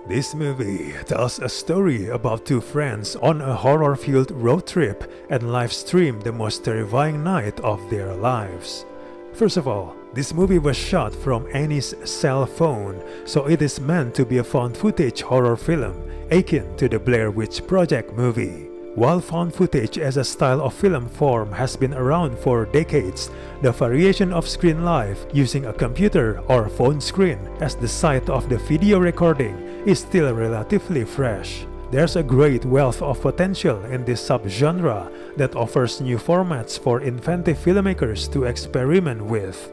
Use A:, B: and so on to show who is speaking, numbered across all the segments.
A: This movie tells a story about two friends on a horror-filled road trip and live stream the most terrifying night of their lives. First of all, this movie was shot from Annie's cell phone, so it is meant to be a found footage horror film akin to the Blair Witch Project movie. While found footage as a style of film form has been around for decades, the variation of screen live using a computer or phone screen as the site of the video recording is still relatively fresh. There's a great wealth of potential in this subgenre that offers new formats for inventive filmmakers to experiment with.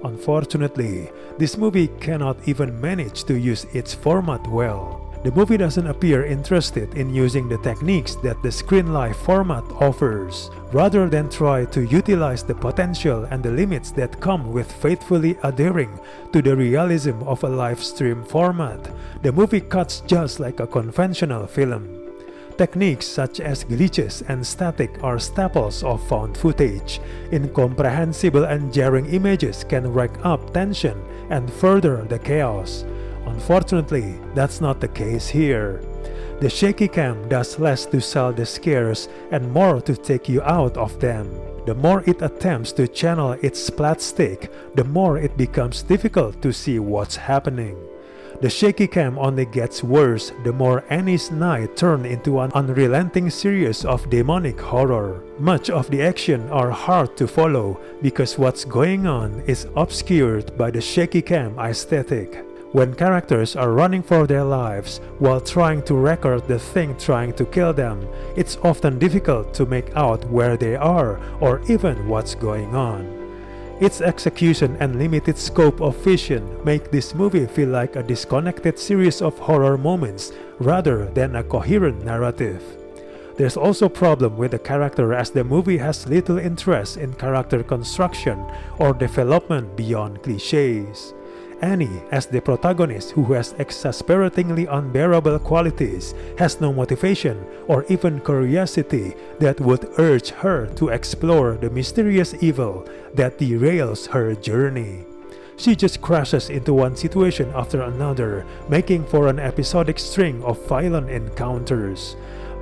A: Unfortunately, this movie cannot even manage to use its format well. The movie doesn't appear interested in using the techniques that the screen live format offers, rather than try to utilize the potential and the limits that come with faithfully adhering to the realism of a live stream format. The movie cuts just like a conventional film. Techniques such as glitches and static are staples of found footage. Incomprehensible and jarring images can rack up tension and further the chaos. Unfortunately, that's not the case here. The shaky cam does less to sell the scares and more to take you out of them. The more it attempts to channel its slapstick, the more it becomes difficult to see what's happening. The shaky cam only gets worse the more Annie's night turned into an unrelenting series of demonic horror. Much of the action are hard to follow because what's going on is obscured by the shaky cam aesthetic. When characters are running for their lives while trying to record the thing trying to kill them, it's often difficult to make out where they are or even what's going on. Its execution and limited scope of vision make this movie feel like a disconnected series of horror moments rather than a coherent narrative. There's also a problem with the character as the movie has little interest in character construction or development beyond cliches. Annie, as the protagonist who has exasperatingly unbearable qualities, has no motivation or even curiosity that would urge her to explore the mysterious evil that derails her journey. She just crashes into one situation after another, making for an episodic string of violent encounters.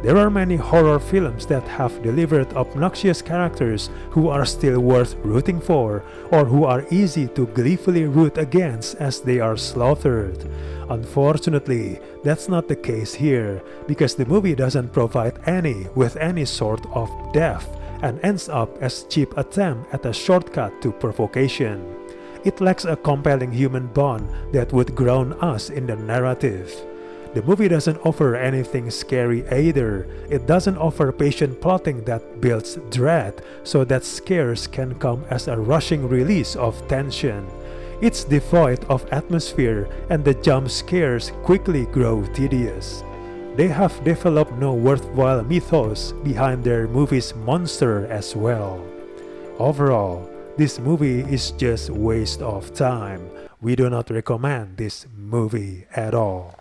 A: There are many horror films that have delivered obnoxious characters who are still worth rooting for, or who are easy to gleefully root against as they are slaughtered. Unfortunately, that's not the case here, because the movie doesn't provide Annie with any sort of depth and ends up as a cheap attempt at a shortcut to provocation. It lacks a compelling human bond that would ground us in the narrative. The movie doesn't offer anything scary either. It doesn't offer patient plotting that builds dread so that scares can come as a rushing release of tension. It's devoid of atmosphere and the jump scares quickly grow tedious. They have developed no worthwhile mythos behind their movie's monster as well. Overall, this movie is just a waste of time. We do not recommend this movie at all.